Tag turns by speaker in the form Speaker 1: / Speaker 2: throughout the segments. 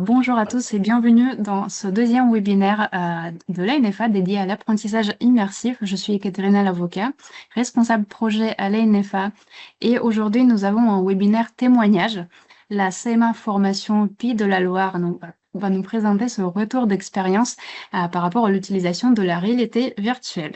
Speaker 1: Bonjour à tous et bienvenue dans ce deuxième webinaire de l'ANFA dédié à l'apprentissage immersif. Je suis Ekaterina Lavocat, responsable projet à l'ANFA et aujourd'hui nous avons un webinaire témoignage. La CMA Formation Pays de la Loire va nous présenter ce retour d'expérience par rapport à l'utilisation de la réalité virtuelle.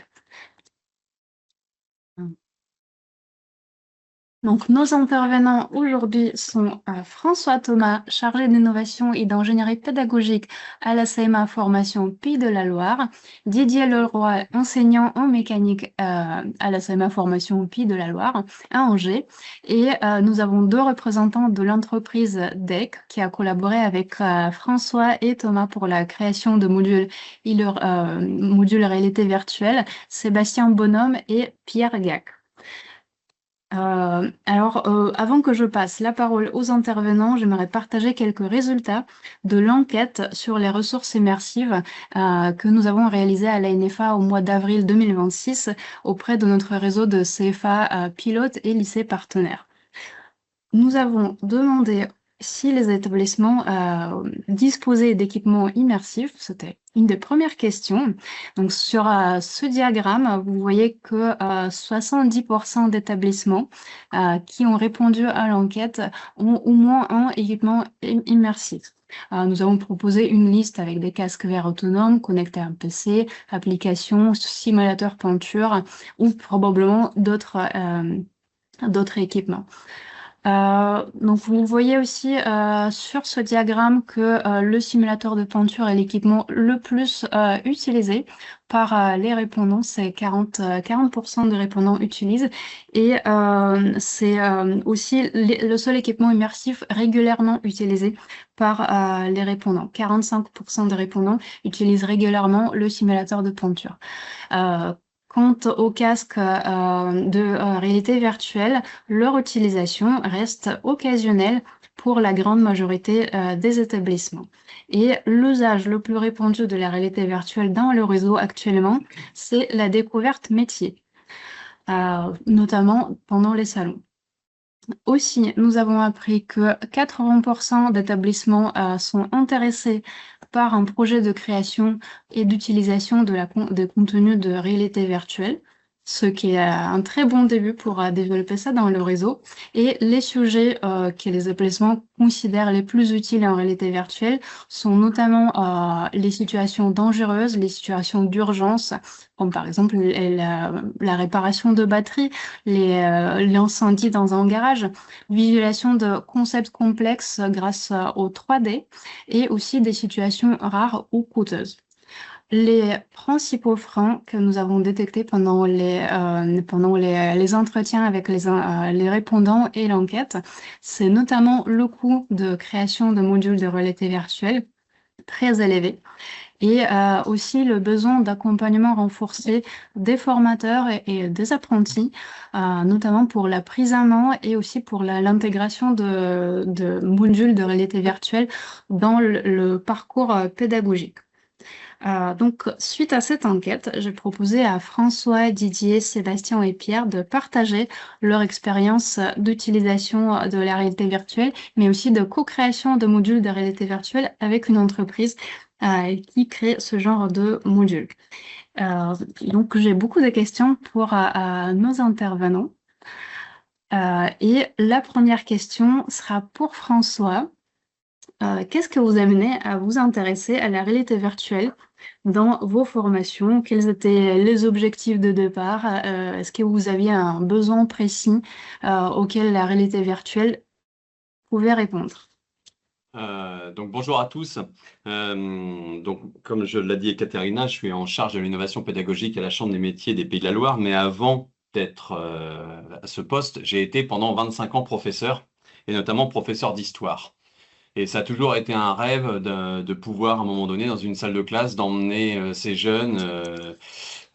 Speaker 1: Donc, nos intervenants aujourd'hui sont François Thomas, chargé d'innovation et d'ingénierie pédagogique à la CMA Formation Pays de la Loire, Didier Leroy, enseignant en mécanique à la CMA Formation Pays de la Loire à Angers, et nous avons deux représentants de l'entreprise DEC qui a collaboré avec François et Thomas pour la création de modules réalité virtuelle, Sébastien Bonhomme et Pierre Gac. Avant que je passe la parole aux intervenants, j'aimerais partager quelques résultats de l'enquête sur les ressources immersives que nous avons réalisée à l'ANFA au mois d'avril 2026 auprès de notre réseau de CFA pilotes et lycées partenaires. Nous avons demandé si les établissements disposaient d'équipements immersifs. C'était une des premières questions. Donc, sur ce diagramme, vous voyez que 70% d'établissements qui ont répondu à l'enquête ont au moins un équipement immersif. Nous avons proposé une liste avec des casques VR autonomes, connectés à un PC, applications, simulateurs peinture ou probablement d'autres équipements. Donc vous voyez aussi sur ce diagramme que le simulateur de peinture est l'équipement le plus utilisé par les répondants. C'est 40% des répondants utilisent et c'est aussi le seul équipement immersif régulièrement utilisé par les répondants. 45% des répondants utilisent régulièrement le simulateur de peinture. Quant aux casques de réalité virtuelle, leur utilisation reste occasionnelle pour la grande majorité des établissements. Et l'usage le plus répandu de la réalité virtuelle dans le réseau actuellement, c'est la découverte métier, notamment pendant les salons. Aussi, nous avons appris que 80% d'établissements sont intéressés par un projet de création et d'utilisation de contenus de réalité virtuelle, ce qui est un très bon début pour développer ça dans le réseau. Et les sujets que les établissements considèrent les plus utiles en réalité virtuelle sont notamment les situations dangereuses, les situations d'urgence, comme par exemple la réparation de batteries, l'incendie dans un garage, visualisation de concepts complexes grâce au 3D et aussi des situations rares ou coûteuses. Les principaux freins que nous avons détectés pendant les entretiens avec les répondants et l'enquête, c'est notamment le coût de création de modules de réalité virtuelle très élevé et aussi le besoin d'accompagnement renforcé des formateurs et des apprentis, notamment pour la prise en main et aussi pour l'intégration de modules de réalité virtuelle dans le parcours pédagogique. Donc, suite à cette enquête, j'ai proposé à François, Didier, Sébastien et Pierre de partager leur expérience d'utilisation de la réalité virtuelle, mais aussi de co-création de modules de réalité virtuelle avec une entreprise qui crée ce genre de modules. Donc, j'ai beaucoup de questions pour nos intervenants. Et la première question sera pour François. Qu'est-ce que vous amenez à vous intéresser à la réalité virtuelle dans vos formations? Quels étaient les objectifs de départ? Est-ce que vous aviez un besoin précis auquel la réalité virtuelle pouvait répondre?
Speaker 2: Donc bonjour à tous. Donc comme je l'ai dit Ekaterina, je suis en charge de l'innovation pédagogique à la Chambre des métiers des Pays de la Loire, mais avant d'être à ce poste, j'ai été pendant 25 ans professeur, et notamment professeur d'histoire. Et ça a toujours été un rêve de pouvoir, à un moment donné, dans une salle de classe, d'emmener ces jeunes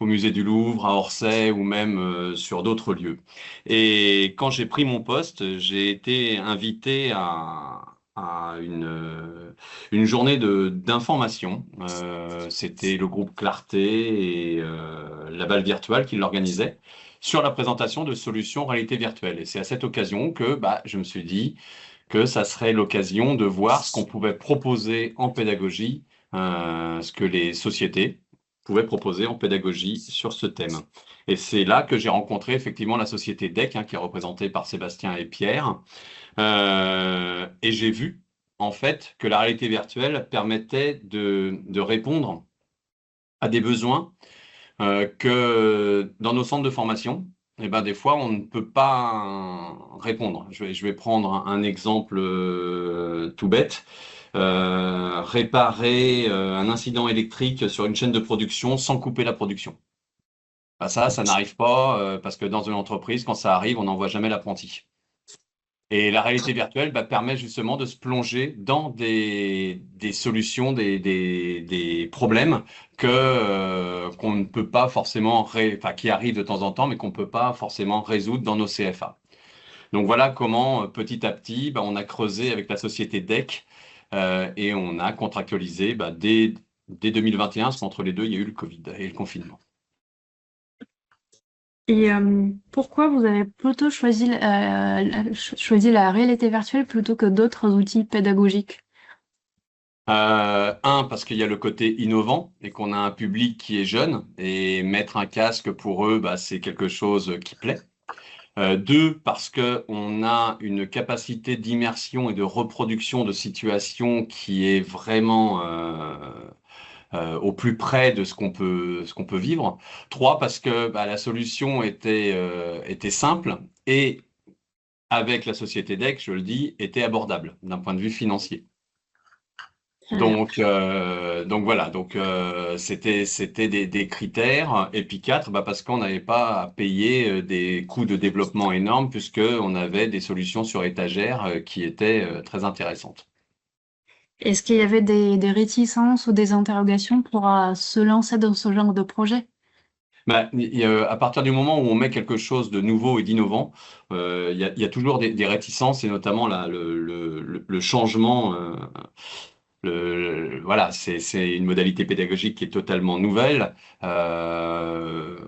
Speaker 2: au musée du Louvre, à Orsay ou même sur d'autres lieux. Et quand j'ai pris mon poste, j'ai été invité à une journée d'information. C'était le groupe Clarté et la Balle Virtuelle qui l'organisait sur la présentation de solutions réalité virtuelle. Et c'est à cette occasion que je me suis dit que ça serait l'occasion de voir ce qu'on pouvait proposer en pédagogie, ce que les sociétés pouvaient proposer en pédagogie sur ce thème. Et c'est là que j'ai rencontré effectivement la société DEC, qui est représentée par Sébastien et Pierre, et j'ai vu en fait que la réalité virtuelle permettait de répondre à des besoins que dans nos centres de formation, eh ben, des fois, on ne peut pas répondre. Je vais prendre un exemple tout bête. Réparer un incident électrique sur une chaîne de production sans couper la production. Bah, ça n'arrive pas parce que dans une entreprise, quand ça arrive, on n'envoie jamais l'apprenti. Et la réalité virtuelle permet justement de se plonger dans des solutions, des problèmes qu'on ne peut pas forcément, enfin, qui arrivent de temps en temps, mais qu'on ne peut pas forcément résoudre dans nos CFA. Donc voilà comment, petit à petit, on a creusé avec la société DEC et on a contractualisé dès 2021, parce qu'entre les deux, il y a eu le Covid et le confinement.
Speaker 1: Et pourquoi vous avez plutôt choisi la réalité virtuelle plutôt que d'autres outils pédagogiques?
Speaker 2: Parce qu'il y a le côté innovant et qu'on a un public qui est jeune et mettre un casque pour eux, c'est quelque chose qui plaît. Deux, parce qu'on a une capacité d'immersion et de reproduction de situations qui est vraiment au plus près de ce qu'on peut vivre. Trois, parce que la solution était simple et avec la société DEC, je le dis, était abordable d'un point de vue financier.
Speaker 1: Très bien.
Speaker 2: Donc voilà, c'était des critères. Et puis quatre, parce qu'on n'avait pas à payer des coûts de développement énormes puisqu'on avait des solutions sur étagère qui étaient très intéressantes.
Speaker 1: Est-ce qu'il y avait des réticences ou des interrogations pour se lancer dans ce genre de projet?
Speaker 2: À partir du moment où on met quelque chose de nouveau et d'innovant, il y a toujours des réticences et notamment le changement. Voilà, c'est une modalité pédagogique qui est totalement nouvelle.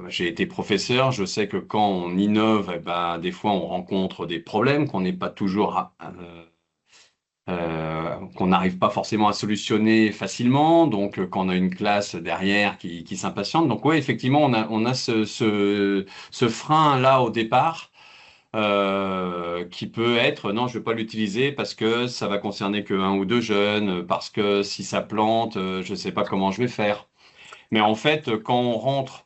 Speaker 2: J'ai été professeur, je sais que quand on innove, des fois on rencontre des problèmes qu'on n'est pas toujours, qu'on n'arrive pas forcément à solutionner facilement. Donc, quand on a une classe derrière qui s'impatiente, donc oui, effectivement, on a ce frein-là au départ qui peut être non, je ne vais pas l'utiliser parce que ça va concerner que un ou deux jeunes, parce que si ça plante, je ne sais pas comment je vais faire. Mais en fait, quand on rentre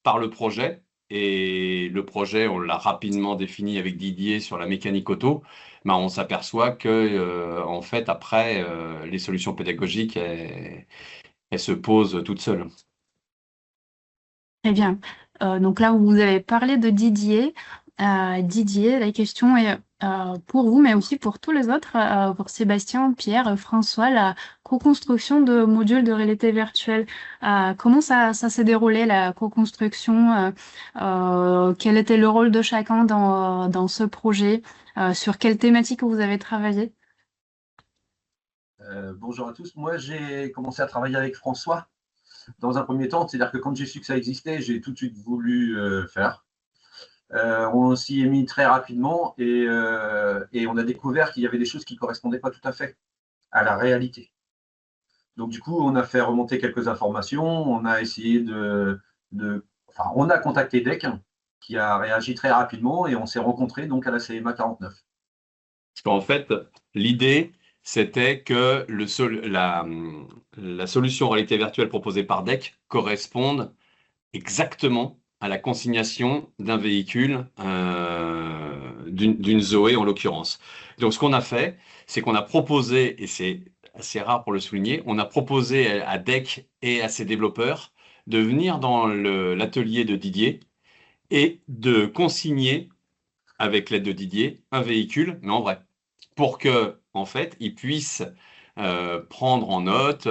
Speaker 2: par le projet, et le projet, on l'a rapidement défini avec Didier sur la mécanique auto, on s'aperçoit que en fait, après, les solutions pédagogiques, elles se posent toutes seules.
Speaker 1: Très bien. Donc là, vous avez parlé de Didier. Didier, la question est pour vous, mais aussi pour tous les autres, pour Sébastien, Pierre, François, la co-construction de modules de réalité virtuelle. Comment ça s'est déroulé, la co-construction? Quel était le rôle de chacun dans ce projet? Sur quelle thématique vous avez travaillé?
Speaker 3: Bonjour à tous. Moi, j'ai commencé à travailler avec François dans un premier temps. C'est-à-dire que quand j'ai su que ça existait, j'ai tout de suite voulu faire. On s'y est mis très rapidement et on a découvert qu'il y avait des choses qui ne correspondaient pas tout à fait à la réalité. Donc, du coup, on a fait remonter quelques informations. On a essayé enfin, on a contacté DEC qui a réagi très rapidement et on s'est rencontrés donc à la CMA 49.
Speaker 2: Parce qu'en fait, l'idée, c'était que la solution réalité virtuelle proposée par DEC corresponde exactement à la consignation d'un véhicule, d'une Zoé en l'occurrence. Donc ce qu'on a fait, c'est qu'on a proposé, et c'est assez rare pour le souligner, on a proposé à DEC et à ses développeurs de venir dans l'atelier de Didier et de consigner, avec l'aide de Didier, un véhicule, mais en vrai, pour que, en fait, ils puissent prendre en note,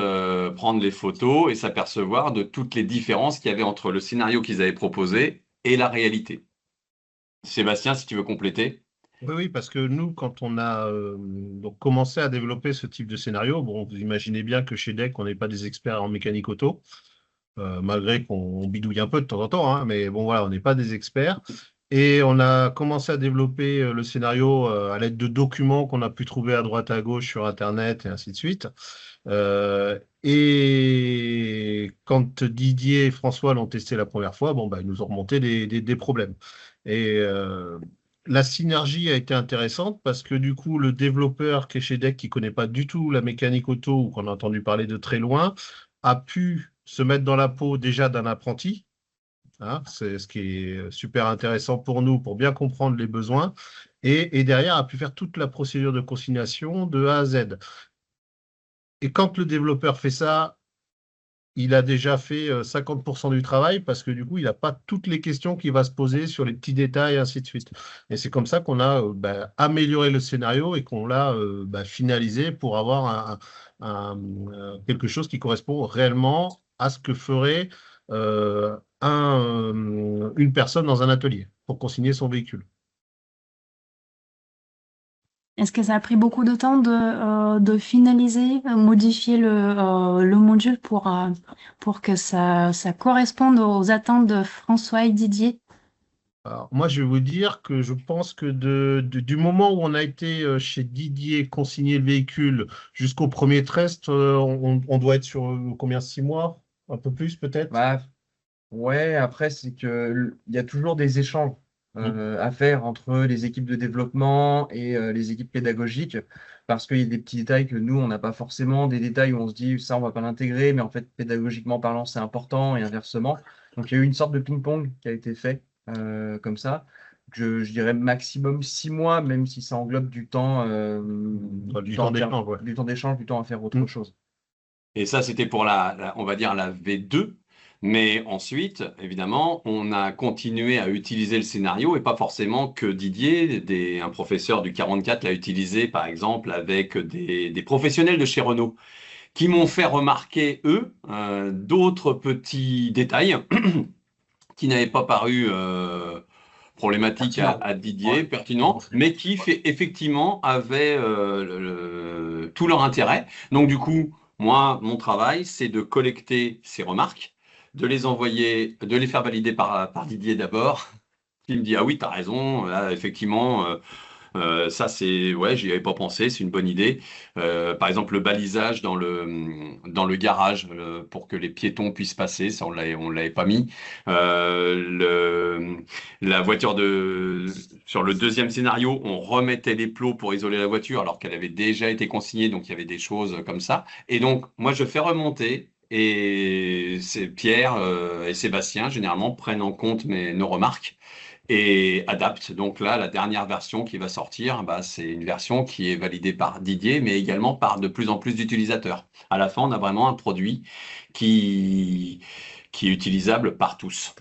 Speaker 2: prendre les photos et s'apercevoir de toutes les différences qu'il y avait entre le scénario qu'ils avaient proposé et la réalité. Sébastien, si tu veux compléter.
Speaker 4: Oui, oui, parce que nous, quand on a donc commencé à développer ce type de scénario, bon, vous imaginez bien que chez DEC, on n'est pas des experts en mécanique auto, malgré qu'on bidouille un peu de temps en temps, hein, mais bon, voilà, on n'est pas des experts. Et on a commencé à développer le scénario à l'aide de documents qu'on a pu trouver à droite à gauche sur Internet et ainsi de suite. Et quand Didier et François l'ont testé la première fois, bon, bah, ils nous ont remonté des problèmes. Et la synergie a été intéressante parce que du coup, le développeur qui est chez DEC, qui connaît pas du tout la mécanique auto ou qu'on a entendu parler de très loin, a pu se mettre dans la peau déjà d'un apprenti. Hein, c'est ce qui est super intéressant pour nous, pour bien comprendre les besoins. Et derrière, a pu faire toute la procédure de consignation de A à Z. Et quand le développeur fait ça, il a déjà fait 50% du travail parce que du coup, il n'a pas toutes les questions qu'il va se poser sur les petits détails et ainsi de suite. Et c'est comme ça qu'on a amélioré le scénario et qu'on l'a finalisé pour avoir quelque chose qui correspond réellement à ce que ferait une personne dans un atelier pour consigner son véhicule.
Speaker 1: Est-ce que ça a pris beaucoup de temps de finaliser, modifier le module pour que ça corresponde aux attentes de François et Didier?
Speaker 4: Alors, moi, je vais vous dire que je pense que du moment où on a été chez Didier consigner le véhicule jusqu'au premier test, on doit être sur combien, 6 mois? Un peu plus peut-être?
Speaker 5: Bah, ouais, après, c'est que il y a toujours des échanges
Speaker 4: Mm.
Speaker 5: à faire entre les équipes de développement et les équipes pédagogiques, parce qu'il y a des petits détails que nous, on n'a pas forcément, des détails où on se dit ça, on va pas l'intégrer, mais en fait, pédagogiquement parlant, c'est important et inversement. Donc, il y a eu une sorte de ping-pong qui a été fait comme ça. Je dirais maximum 6 mois, même si ça englobe du temps,
Speaker 4: Du temps d'échange, ouais.
Speaker 5: du temps d'échange, du temps à faire autre
Speaker 4: Mm.
Speaker 5: chose.
Speaker 2: Et ça, c'était pour on va dire la V2. Mais ensuite, évidemment, on a continué à utiliser le scénario et pas forcément que Didier, un professeur du 44 l'a utilisé, par exemple, avec des professionnels de chez Renault qui m'ont fait remarquer, eux, d'autres petits détails qui n'avaient pas paru problématiques
Speaker 3: Pertinent.
Speaker 2: à Didier,
Speaker 3: Ouais.
Speaker 2: pertinents, mais qui effectivement avaient tout leur intérêt. Donc du coup, moi, mon travail, c'est de collecter ces remarques, de les envoyer, de les faire valider par Didier d'abord, qui me dit, ah oui, tu as raison, là, effectivement, ça, ouais, j'y avais pas pensé, c'est une bonne idée. Par exemple, le balisage dans le garage pour que les piétons puissent passer, ça, on l'avait pas mis. La voiture sur le deuxième scénario, on remettait les plots pour isoler la voiture alors qu'elle avait déjà été consignée, donc il y avait des choses comme ça. Et donc, moi, je fais remonter. Et c'est Pierre et Sébastien, généralement, prennent en compte nos remarques et adapte. Donc là, la dernière version qui va sortir, bah, c'est une version qui est validée par Didier, mais également par de plus en plus d'utilisateurs. À la fin, on a vraiment un produit qui, qui est utilisable par tous.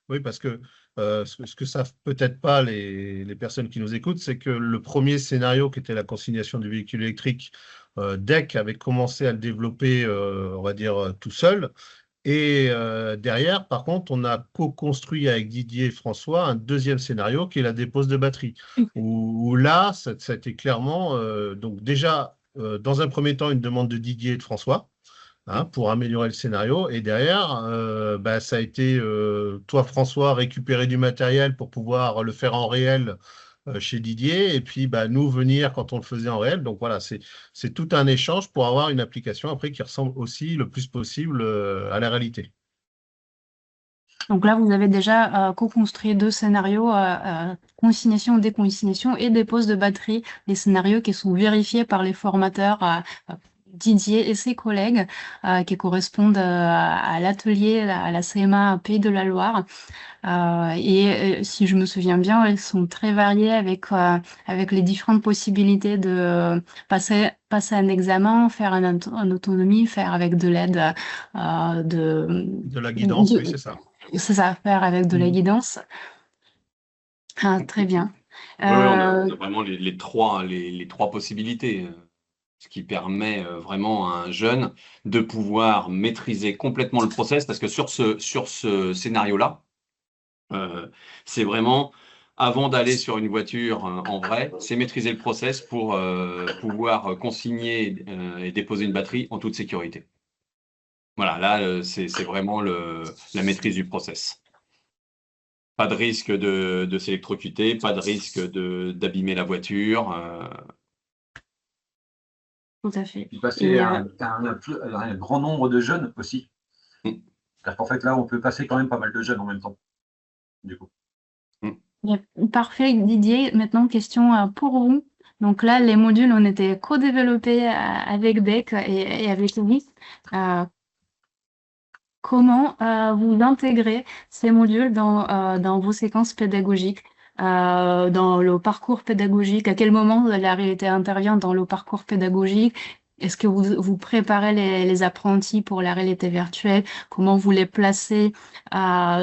Speaker 4: Oui, parce que ce que savent peut-être pas les personnes qui nous écoutent, c'est que le premier scénario qui était la consignation du véhicule électrique, DEC avait commencé à le développer, on va dire, tout seul. Et derrière, par contre, on a co-construit avec Didier et François un deuxième scénario qui est la dépose de batterie. Où là, ça a été clairement, donc déjà, dans un premier temps, une demande de Didier et de François, hein, pour améliorer le scénario. Et derrière, ça a été, toi, François, récupérer du matériel pour pouvoir le faire en réel chez Didier, et puis nous venir quand on le faisait en réel. Donc voilà, c'est tout un échange pour avoir une application après qui ressemble aussi le plus possible à la réalité.
Speaker 1: Donc là, vous avez déjà co-construit 2 scénarios, consignation ou déconsignation et dépose de batterie, des scénarios qui sont vérifiés par les formateurs Didier et ses collègues qui correspondent à l'atelier, à la CMA Pays de la Loire. Et si je me souviens bien, elles sont très variées avec les différentes possibilités de passer un examen, faire en autonomie, faire avec de l'aide
Speaker 4: De la guidance, oui, c'est ça.
Speaker 1: c'est ça, faire avec de la guidance. Ah, très bien.
Speaker 2: Oui, on a vraiment les trois possibilités, ce qui permet vraiment à un jeune de pouvoir maîtriser complètement le process, parce que sur ce scénario-là, c'est vraiment, avant d'aller sur une voiture en vrai, c'est maîtriser le process pour pouvoir consigner et déposer une batterie en toute sécurité. Voilà, là, c'est vraiment la maîtrise du process. pas de risque de s'électrocuter, pas de risque d'abîmer la voiture.
Speaker 1: Tout à fait.
Speaker 3: Puis passer un grand nombre de jeunes aussi.
Speaker 2: Mm.
Speaker 3: C'est-à-dire qu'en fait, là, on peut passer quand même pas mal de jeunes en même temps, du coup.
Speaker 1: Parfait, Didier. Maintenant, question pour vous. Donc là, les modules ont été co-développés avec DEC et avec Louis. Comment vous intégrez ces modules dans vos séquences pédagogiques, dans le parcours pédagogique? À quel moment la réalité intervient dans le parcours pédagogique? Est-ce que vous préparez les apprentis pour la réalité virtuelle? Comment vous les placez?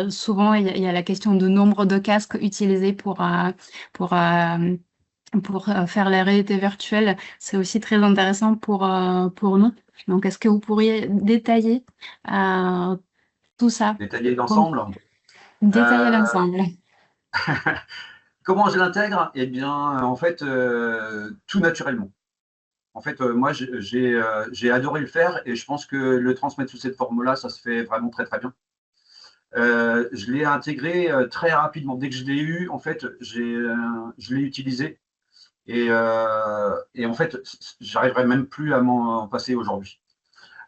Speaker 1: Souvent, il y a la question de nombre de casques utilisés pour faire la réalité virtuelle. C'est aussi très intéressant pour nous. Donc, est-ce que vous pourriez détailler tout ça?
Speaker 3: Détailler l'ensemble.
Speaker 1: Détailler l'ensemble.
Speaker 3: Comment je l'intègre? Eh bien, en fait, tout naturellement. En fait, moi, j'ai adoré le faire et je pense que le transmettre sous cette forme-là, ça se fait vraiment très, très bien. Je l'ai intégré très rapidement. Dès que je l'ai eu, en fait, je l'ai utilisé. Et en fait, j'arriverai même plus à m'en passer aujourd'hui.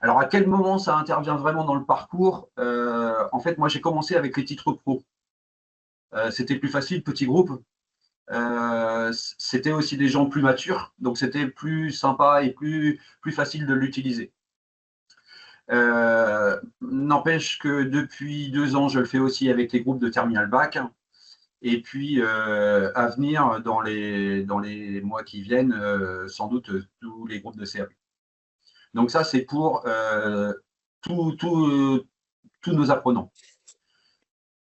Speaker 3: Alors, à quel moment ça intervient vraiment dans le parcours? En fait, moi, j'ai commencé avec les titres pro. C'était plus facile, petit groupe. C'était aussi des gens plus matures, donc c'était plus sympa et plus facile de l'utiliser. N'empêche que depuis 2 ans, je le fais aussi avec les groupes de Terminal Bac. Et puis, à venir, dans les mois qui viennent, sans doute tous les groupes de CAP. Donc ça, c'est pour tous nos apprenants.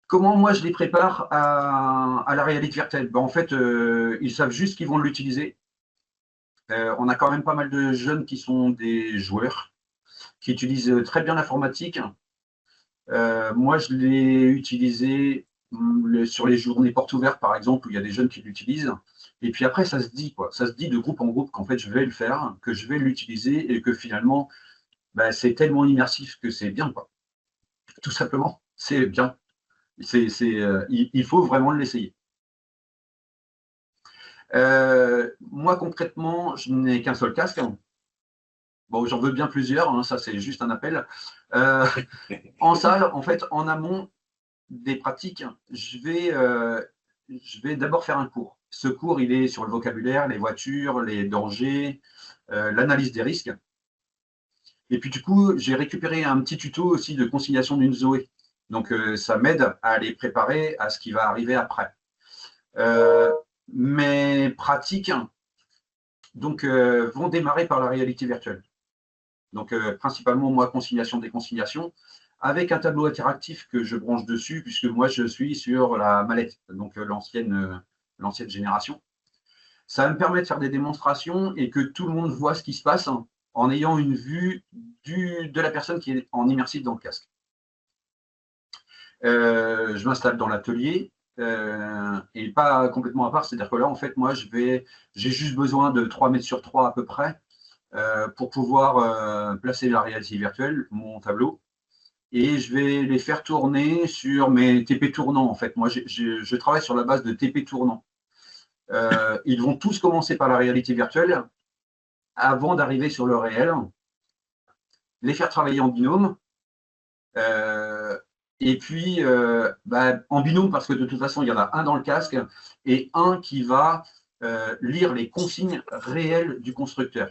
Speaker 3: Comment moi je les prépare à la réalité virtuelle? En fait, ils savent juste qu'ils vont l'utiliser. On a quand même pas mal de jeunes qui sont des joueurs, qui utilisent très bien l'informatique. Moi, je l'ai utilisé sur les journées portes ouvertes, par exemple, où il y a des jeunes qui l'utilisent. Et puis après, ça se dit, quoi. Ça se dit de groupe en groupe qu'en fait, je vais le faire, que je vais l'utiliser et que finalement, c'est tellement immersif que c'est bien, quoi. Tout simplement, c'est bien. Il faut vraiment l'essayer. Moi, concrètement, je n'ai qu'un seul casque. Bon, j'en veux bien plusieurs, hein, ça c'est juste un appel. En salle, en fait, en amont des pratiques, je vais d'abord faire un cours. Ce cours, il est sur le vocabulaire, les voitures, les dangers, l'analyse des risques. Et puis du coup, j'ai récupéré un petit tuto aussi de conciliation d'une Zoé. Donc ça m'aide à les préparer à ce qui va arriver après. Mes pratiques donc, vont démarrer par la réalité virtuelle. Donc principalement, moi, conciliation, déconciliation, avec un tableau interactif que je branche dessus, puisque moi, je suis sur la mallette, donc l'ancienne génération. Ça va me permettre de faire des démonstrations et que tout le monde voit ce qui se passe en ayant une vue de la personne qui est en immersif dans le casque. Je m'installe dans l'atelier et pas complètement à part, c'est-à-dire que là, en fait, moi, j'ai juste besoin de 3 mètres sur 3 à peu près pour pouvoir placer la réalité virtuelle, mon tableau, et je vais les faire tourner sur mes TP tournants, en fait. Moi, je travaille sur la base de TP tournants. Ils vont tous commencer par la réalité virtuelle avant d'arriver sur le réel, les faire travailler en binôme, et puis en binôme parce que de toute façon, il y en a un dans le casque et un qui va lire les consignes réelles du constructeur.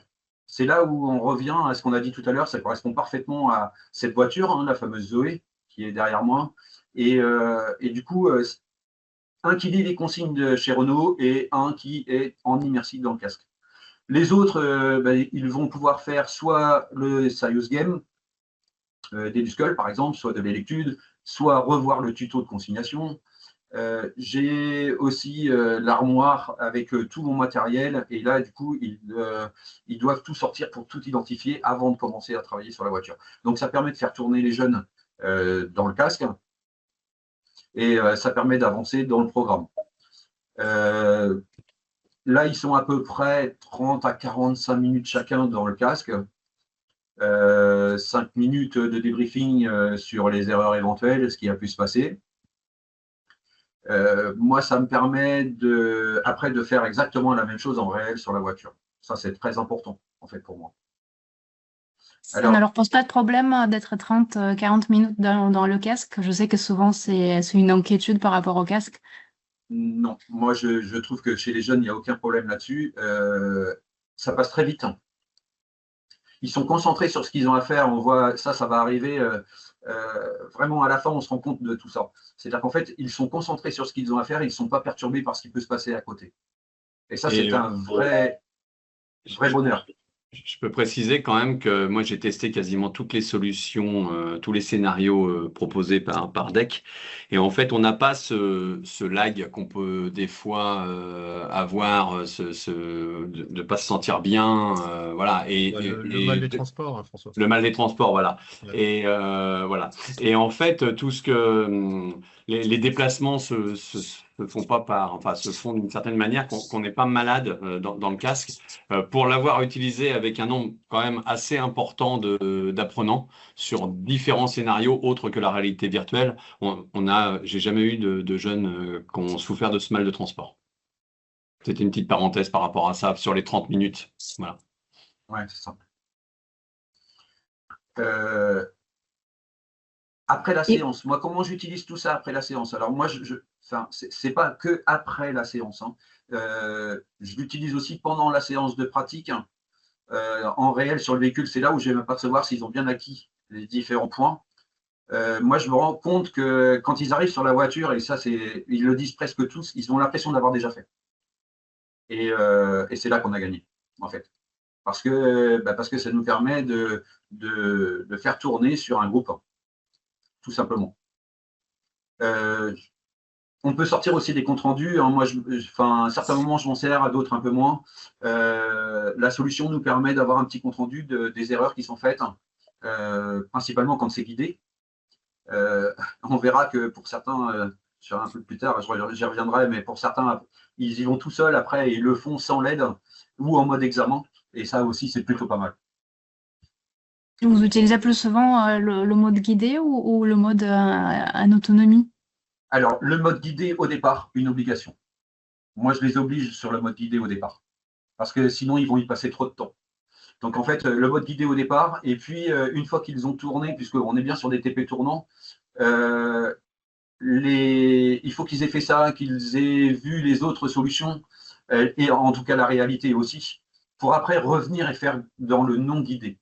Speaker 3: C'est là où on revient à ce qu'on a dit tout à l'heure, ça correspond parfaitement à cette voiture, hein, la fameuse Zoé, qui est derrière moi. Et du coup, un qui lit les consignes de chez Renault et un qui est en immersif dans le casque. Les autres, ils vont pouvoir faire soit le Serious Game, d'Eduscol par exemple, soit de l'Electude, soit revoir le tuto de consignation. J'ai aussi l'armoire avec tout mon matériel et là du coup ils doivent tout sortir pour tout identifier avant de commencer à travailler sur la voiture. Donc ça permet de faire tourner les jeunes dans le casque et ça permet d'avancer dans le programme. Là ils sont à peu près 30 à 45 minutes chacun dans le casque. 5 minutes de débriefing sur les erreurs éventuelles, ce qui a pu se passer. Moi, ça me permet après de faire exactement la même chose en réel sur la voiture. Ça, c'est très important, en fait, pour moi.
Speaker 1: Ça ne leur pose pas de problème d'être 30, 40 minutes dans le casque. Je sais que souvent, c'est une inquiétude par rapport au casque.
Speaker 3: Non, moi, je trouve que chez les jeunes, il n'y a aucun problème là-dessus. Ça passe très vite, hein. Ils sont concentrés sur ce qu'ils ont à faire. On voit ça va arriver. Vraiment, à la fin, on se rend compte de tout ça. C'est-à-dire qu'en fait, ils sont concentrés sur ce qu'ils ont à faire. Ils ne sont pas perturbés par ce qui peut se passer à côté. Et ça, c'est un vrai bonheur.
Speaker 2: Je peux préciser quand même que moi, j'ai testé quasiment toutes les solutions, tous les scénarios proposés par DEC. Et en fait, on n'a pas ce lag qu'on peut des fois avoir, de ne pas se sentir bien. Voilà.
Speaker 4: Le mal des transports, hein, François.
Speaker 2: Le mal des transports, voilà.
Speaker 4: Ouais.
Speaker 2: Et voilà. Et en fait, tout ce que les déplacements se font pas se font d'une certaine manière qu'on n'est pas malade dans le casque. Pour l'avoir utilisé avec un nombre quand même assez important d'apprenants sur différents scénarios autres que la réalité virtuelle, j'ai jamais eu de jeunes qui ont souffert de ce mal de transport. C'était une petite parenthèse par rapport à ça sur les 30 minutes. Voilà.
Speaker 3: Ouais, c'est ça. Après la séance, moi, comment j'utilise tout ça après la séance? Alors moi, c'est pas que après la séance, hein. Je l'utilise aussi pendant la séance de pratique, hein, en réel sur le véhicule. C'est là où je vais m'apercevoir s'ils ont bien acquis les différents points. Moi, je me rends compte que quand ils arrivent sur la voiture, et ça, ils le disent presque tous, ils ont l'impression d'avoir déjà fait. Et c'est là qu'on a gagné, en fait. Parce que ça nous permet de faire tourner sur un groupe, tout simplement. On peut sortir aussi des comptes rendus, hein. Moi, à certains moments, je m'en sers, à d'autres un peu moins. La solution nous permet d'avoir un petit compte rendu des erreurs qui sont faites, principalement quand c'est guidé. On verra que pour certains, un peu plus tard, j'y reviendrai, mais pour certains, ils y vont tout seuls après et ils le font sans l'aide ou en mode examen. Et ça aussi, c'est plutôt pas mal.
Speaker 1: Vous utilisez plus souvent le mode guidé ou le mode en autonomie?
Speaker 3: Alors, le mode guidé au départ, une obligation. Moi, je les oblige sur le mode guidé au départ. Parce que sinon, ils vont y passer trop de temps. Donc, en fait, le mode guidé au départ, et puis, une fois qu'ils ont tourné, puisqu'on est bien sur des TP tournants, il faut qu'ils aient fait ça, qu'ils aient vu les autres solutions, et en tout cas la réalité aussi, pour après revenir et faire dans le non guidé.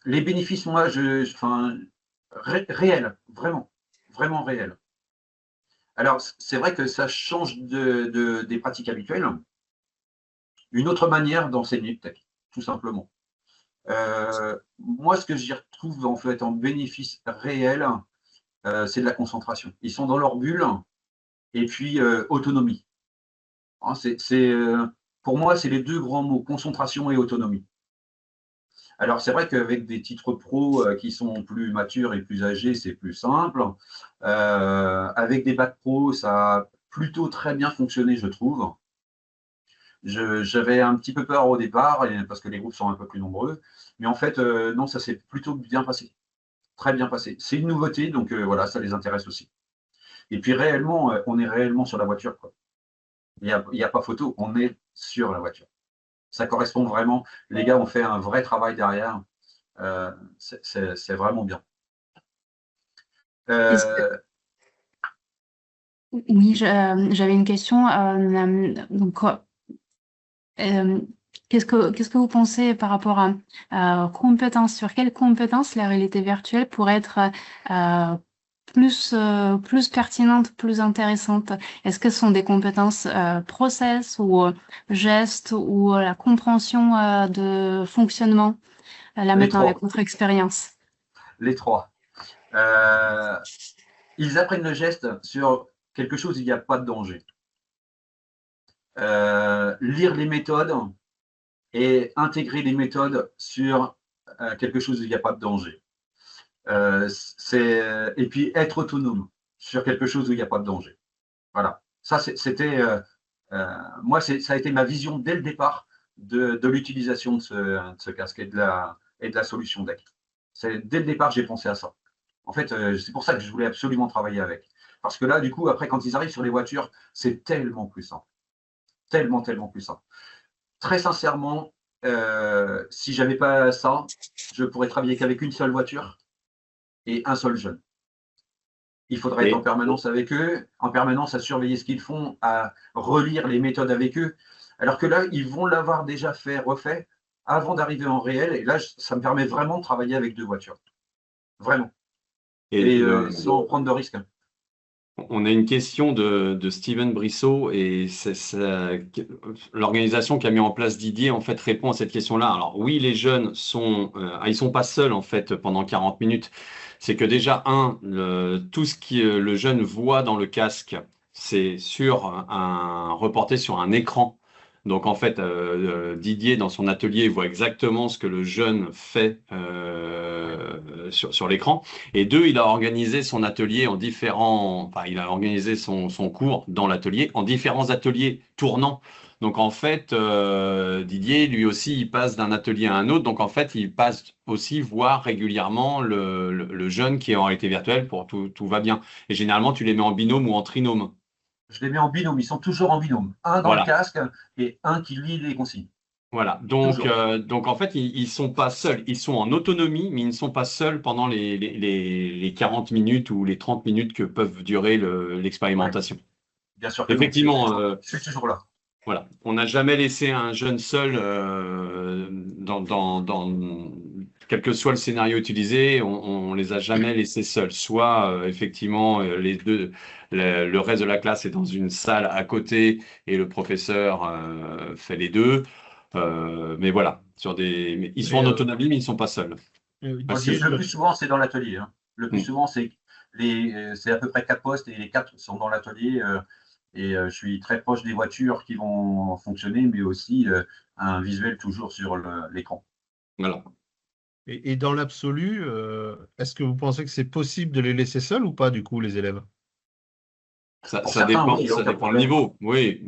Speaker 3: Les bénéfices, moi, réels, vraiment, vraiment réels. Alors, c'est vrai que ça change des pratiques habituelles. Une autre manière d'enseigner, peut-être, tout simplement. Moi, ce que j'y retrouve en fait en bénéfice réel, c'est de la concentration. Ils sont dans leur bulle et puis autonomie. Hein, pour moi, c'est les deux grands mots, concentration et autonomie. Alors, c'est vrai qu'avec des titres pro qui sont plus matures et plus âgés, c'est plus simple. Avec des bacs pro, ça a plutôt très bien fonctionné, je trouve. J'avais un petit peu peur au départ, parce que les groupes sont un peu plus nombreux. Mais en fait, non, ça s'est plutôt bien passé. Très bien passé. C'est une nouveauté, donc voilà, ça les intéresse aussi. Et puis réellement, on est réellement sur la voiture, quoi. Il n'y a pas photo, on est sur la voiture. Ça correspond vraiment. Les gars ont fait un vrai travail derrière. C'est vraiment bien.
Speaker 1: Oui, j'avais une question. Donc, qu'est-ce que vous pensez par rapport à compétences? Sur quelles compétences la réalité virtuelle pourrait être plus pertinente, plus intéressante? Est-ce que ce sont des compétences process ou gestes ou la compréhension de fonctionnement là maintenant avec votre expérience?
Speaker 3: Les trois. Ils apprennent le geste sur quelque chose où il n'y a pas de danger. Lire les méthodes et intégrer les méthodes sur quelque chose où il n'y a pas de danger. Et puis être autonome sur quelque chose où il n'y a pas de danger. Voilà. Ça, c'était moi, ça a été ma vision dès le départ de l'utilisation de ce casque et de la solution DEC. Dès le départ, j'ai pensé à ça. En fait, c'est pour ça que je voulais absolument travailler avec. Parce que là, du coup, après, quand ils arrivent sur les voitures, c'est tellement plus simple. Tellement, tellement plus simple. Très sincèrement, si j'avais pas ça, je pourrais travailler qu'avec une seule voiture et un seul jeune. Il faudrait être en permanence avec eux, en permanence à surveiller ce qu'ils font, à relire les méthodes avec eux. Alors que là, ils vont l'avoir déjà fait, refait, avant d'arriver en réel. Et là, ça me permet vraiment de travailler avec deux voitures. Vraiment. Et sans prendre de risques.
Speaker 2: On a une question de Steven Brissot et l'organisation qu'a mis en place Didier en fait répond à cette question-là. Alors oui, les jeunes ils sont pas seuls en fait pendant 40 minutes. C'est que déjà tout ce que le jeune voit dans le casque, c'est reporté sur un écran. Donc en fait, Didier dans son atelier voit exactement ce que le jeune fait sur l'écran. Et deux, il a organisé son atelier il a organisé son cours dans l'atelier en différents ateliers tournants. Donc en fait, Didier, lui aussi, il passe d'un atelier à un autre. Donc en fait, il passe aussi voir régulièrement le jeune qui est en réalité virtuelle pour tout va bien. Et généralement, tu les mets en binôme ou en trinôme.
Speaker 3: Je les mets en binôme, ils sont toujours en binôme. Un dans le casque et un qui lit les consignes.
Speaker 2: Voilà, donc en fait, ils sont pas seuls, ils sont en autonomie, mais ils ne sont pas seuls pendant les 40 minutes ou les 30 minutes que peuvent durer l'expérimentation.
Speaker 3: Bien sûr que
Speaker 2: effectivement,
Speaker 3: je suis toujours là.
Speaker 2: Voilà, on n'a jamais laissé un jeune seul quel que soit le scénario utilisé, on les a jamais laissés seuls. Soit effectivement les deux, le reste de la classe est dans une salle à côté et le professeur fait les deux. Mais voilà, ils sont en autonomie, mais ils ne sont pas seuls.
Speaker 3: Le plus souvent, c'est dans l'atelier. Hein. Le plus souvent, c'est à peu près 4 postes et les 4 sont dans l'atelier. Et je suis très proche des voitures qui vont fonctionner, mais aussi un visuel toujours sur l'écran.
Speaker 2: Voilà.
Speaker 4: Et dans l'absolu, est-ce que vous pensez que c'est possible de les laisser seuls ou pas, du coup, les élèves?
Speaker 2: Ça dépend du niveau. Oui,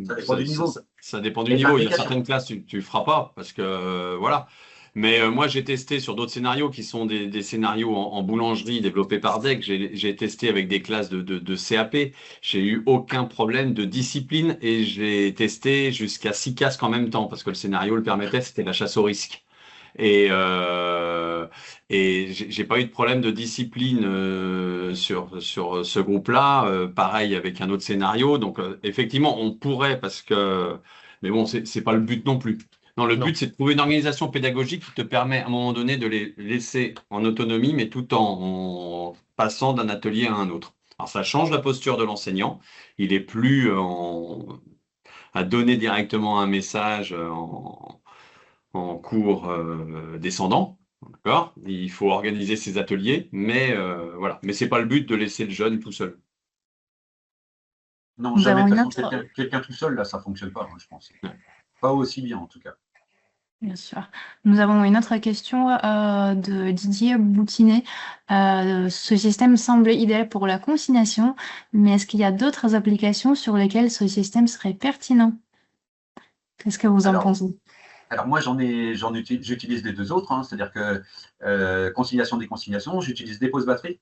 Speaker 2: ça dépend du niveau. Il y a certaines classes, tu ne feras pas parce que voilà. Mais moi, j'ai testé sur d'autres scénarios qui sont des scénarios en boulangerie développés par DEC. J'ai testé avec des classes de CAP. J'ai eu aucun problème de discipline et j'ai testé jusqu'à 6 casques en même temps parce que le scénario le permettait, c'était la chasse au risque. Et j'ai pas eu de problème de discipline sur ce groupe-là. Pareil avec un autre scénario. Donc effectivement, on pourrait mais bon, c'est pas le but non plus. Non, le but, c'est de trouver une organisation pédagogique qui te permet à un moment donné de les laisser en autonomie, mais tout en passant d'un atelier à un autre. Alors, ça change la posture de l'enseignant. Il est plus à donner directement un message en cours descendant. D'accord ? Il faut organiser ses ateliers, mais voilà. Mais c'est pas le but de laisser le jeune tout seul.
Speaker 3: Non, jamais. De toute façon, quelqu'un tout seul, là, ça fonctionne pas, je pense. Ouais. Pas aussi bien, en tout cas.
Speaker 1: Bien sûr. Nous avons une autre question de Didier Boutinet. Ce système semble idéal pour la consignation, mais est-ce qu'il y a d'autres applications sur lesquelles ce système serait pertinent? Qu'est-ce que vous en pensez?
Speaker 3: Alors moi, j'utilise les deux autres, hein, c'est-à-dire que conciliation, déconsignation, j'utilise dépose batterie.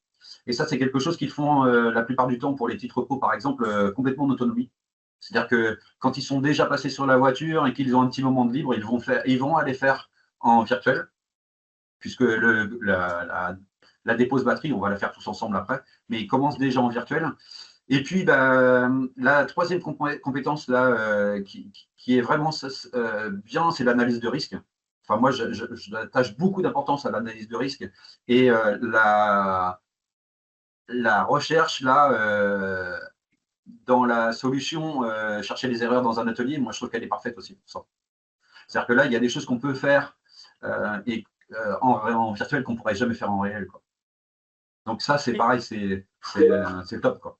Speaker 3: Et ça, c'est quelque chose qu'ils font la plupart du temps pour les titres repos, par exemple, complètement en autonomie. C'est-à-dire que quand ils sont déjà passés sur la voiture et qu'ils ont un petit moment de libre, ils vont aller faire en virtuel, puisque la dépose batterie, on va la faire tous ensemble après, mais ils commencent déjà en virtuel. Et puis, la troisième compétence là, qui est vraiment bien, c'est l'analyse de risque. Enfin, moi, j'attache beaucoup d'importance à l'analyse de risque et la recherche là dans la solution, chercher les erreurs dans un atelier. Moi, je trouve qu'elle est parfaite aussi pour ça. C'est-à-dire que là, il y a des choses qu'on peut faire en virtuel qu'on ne pourrait jamais faire en réel, quoi. Donc ça, c'est pareil, c'est top, quoi.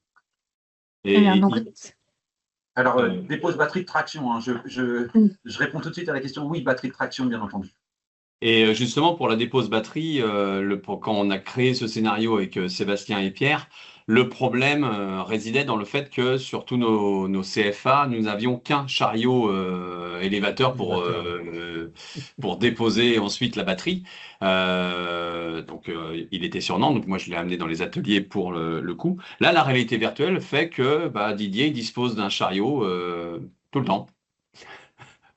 Speaker 3: Alors, dépose batterie de traction. Hein. Je réponds tout de suite à la question. Oui, batterie de traction, bien entendu.
Speaker 2: Et justement, pour la dépose batterie, quand on a créé ce scénario avec Sébastien et Pierre, Le problème résidait dans le fait que sur tous nos CFA, nous n'avions qu'un chariot élévateur pour déposer ensuite la batterie. Donc, il était sur Nantes, donc moi je l'ai amené dans les ateliers pour le coup. Là, la réalité virtuelle fait que Didier il dispose d'un chariot tout le temps.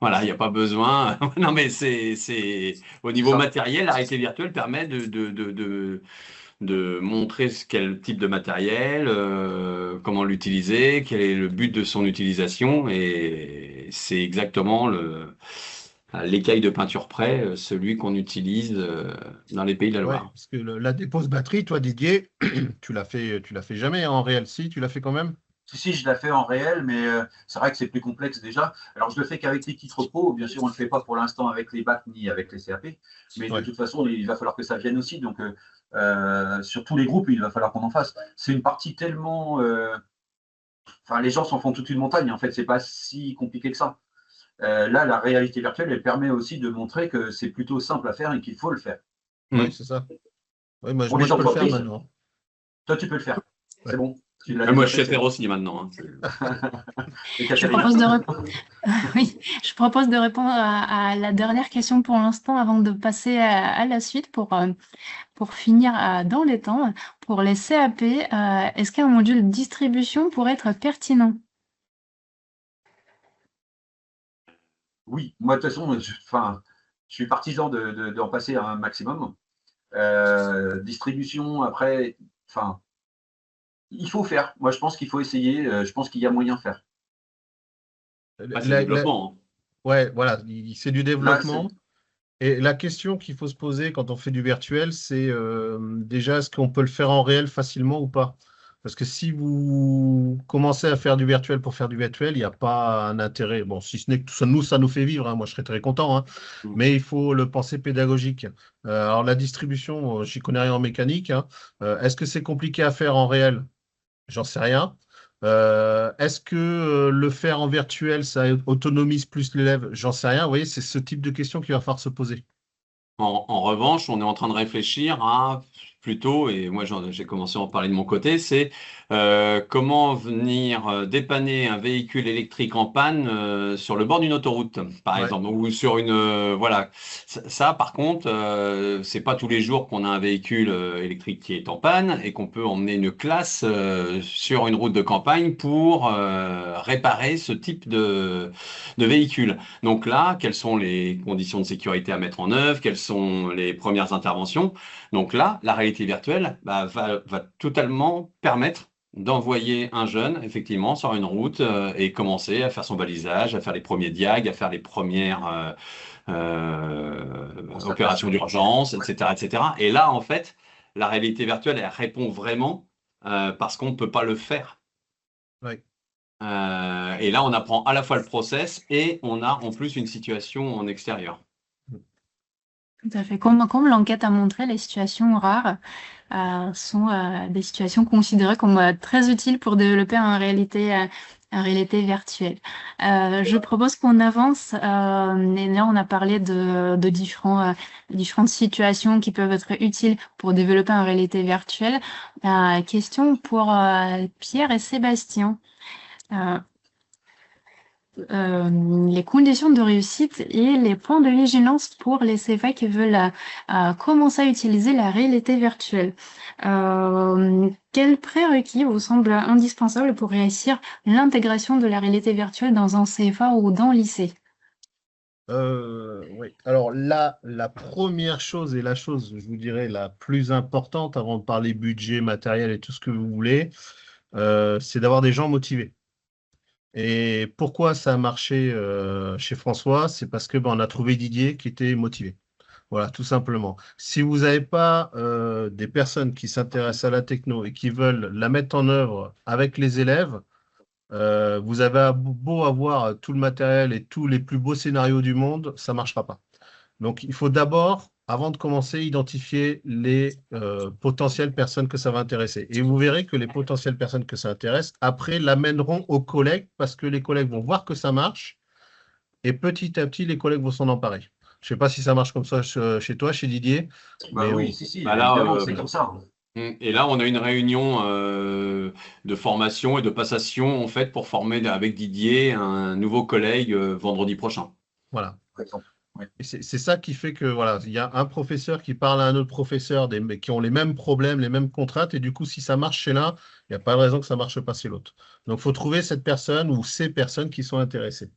Speaker 2: Voilà, il n'y a pas besoin. Non, mais c'est au niveau matériel, la réalité virtuelle permet de montrer quel type de matériel, comment l'utiliser, quel est le but de son utilisation, et c'est exactement l'écaille de peinture près, celui qu'on utilise dans les Pays de la
Speaker 4: Ouais,
Speaker 2: Loire.
Speaker 4: parce que la dépose batterie, toi, Didier, tu l'as fait jamais en réel, si, tu l'as fait quand même?
Speaker 3: Si, je l'ai fait en réel, mais c'est vrai que c'est plus complexe déjà. Alors, je le fais qu'avec les titres pro. Bien sûr, on ne le fait pas pour l'instant avec les bacs ni avec les CAP. Mais de toute façon, il va falloir que ça vienne aussi. Donc, sur tous les groupes, il va falloir qu'on en fasse. C'est une partie tellement. Enfin, les gens s'en font toute une montagne. En fait, c'est pas si compliqué que ça. Là, la réalité virtuelle, elle permet aussi de montrer que c'est plutôt simple à faire et qu'il faut le faire.
Speaker 4: Oui, c'est ça. Ouais, moi,
Speaker 3: Pour
Speaker 4: je
Speaker 3: les
Speaker 4: peux le faire
Speaker 3: entreprises,
Speaker 4: maintenant.
Speaker 3: toi, tu peux le faire.
Speaker 4: Ouais.
Speaker 3: C'est bon.
Speaker 2: Moi, je sais faire aussi maintenant.
Speaker 1: Je propose oui, je propose de répondre à la dernière question pour l'instant avant de passer à la suite pour finir dans les temps. Pour les CAP, est-ce qu'un module de distribution pourrait être pertinent?
Speaker 3: Oui, moi, de toute façon, je suis partisan d'en passer un maximum. Distribution, après, il faut faire. Moi, je pense qu'il faut essayer. Je pense qu'il y a moyen de faire.
Speaker 2: C'est le développement.
Speaker 4: Ouais, voilà, c'est du
Speaker 3: Là,
Speaker 4: développement. Et la question qu'il faut se poser quand on fait du virtuel, c'est déjà, est-ce qu'on peut le faire en réel facilement ou pas? Parce que si vous commencez à faire du virtuel pour faire du virtuel, il n'y a pas un intérêt. Bon, si ce n'est que ça nous fait vivre, hein, moi je serais très content, hein. Mais il faut le penser pédagogique. Alors la distribution, j'y connais rien en mécanique, hein. Est-ce que c'est compliqué à faire en réel? J'en sais rien. Est-ce que le faire en virtuel, ça autonomise plus l'élève? J'en sais rien. Vous voyez, c'est ce type de questions qu'il va falloir se poser.
Speaker 2: En revanche, on est en train de réfléchir à plutôt, et moi j'ai commencé à en parler de mon côté, c'est comment venir dépanner un véhicule électrique en panne sur le bord d'une autoroute, par exemple, ou sur une voilà. Ça, par contre, c'est pas tous les jours qu'on a un véhicule électrique qui est en panne et qu'on peut emmener une classe sur une route de campagne pour réparer ce type de véhicule. Donc là, quelles sont les conditions de sécurité à mettre en œuvre? Quelles sont les premières interventions? Donc là, la réalité virtuelle va totalement permettre d'envoyer un jeune, effectivement, sur une route et commencer à faire son balisage, à faire les premiers diags, à faire les premières opérations d'urgence, etc., etc. Et là, en fait, la réalité virtuelle, elle répond vraiment parce qu'on ne peut pas le faire.
Speaker 4: Oui.
Speaker 2: Et là, on apprend à la fois le process et on a en plus une situation en extérieur.
Speaker 1: Tout à fait. Comme l'enquête a montré, les situations rares sont des situations considérées comme très utiles pour développer en réalité virtuelle. Je propose qu'on avance. Et là, on a parlé de différentes situations qui peuvent être utiles pour développer en réalité virtuelle. Question pour Pierre et Sébastien. Les conditions de réussite et les points de vigilance pour les CFA qui veulent commencer à utiliser la réalité virtuelle. Quels prérequis vous semblent indispensables pour réussir l'intégration de la réalité virtuelle dans un CFA ou dans le lycée?
Speaker 4: Oui. Alors là, la première chose et la chose, je vous dirais, la plus importante avant de parler budget, matériel et tout ce que vous voulez, c'est d'avoir des gens motivés. Et pourquoi ça a marché chez François? C'est parce que on a trouvé Didier qui était motivé. Voilà, tout simplement. Si vous n'avez pas des personnes qui s'intéressent à la techno et qui veulent la mettre en œuvre avec les élèves, vous avez beau avoir tout le matériel et tous les plus beaux scénarios du monde, ça ne marchera pas. Donc, il faut d'abord, avant de commencer, identifier les potentielles personnes que ça va intéresser. Et vous verrez que les potentielles personnes que ça intéresse, après, l'amèneront aux collègues parce que les collègues vont voir que ça marche et petit à petit, les collègues vont s'en emparer. Je ne sais pas si ça marche comme ça chez toi, chez Didier.
Speaker 3: Oui, si,
Speaker 2: là,
Speaker 3: c'est comme ça.
Speaker 2: Et là, on a une réunion de formation et de passation en fait pour former avec Didier un nouveau collègue vendredi prochain.
Speaker 4: Voilà.
Speaker 3: par exemple. Oui.
Speaker 4: Et c'est ça qui fait que voilà, il y a un professeur qui parle à un autre professeur qui ont les mêmes problèmes, les mêmes contraintes, et du coup, si ça marche chez l'un, il n'y a pas de raison que ça ne marche pas chez l'autre. Donc, il faut trouver cette personne ou ces personnes qui sont intéressées.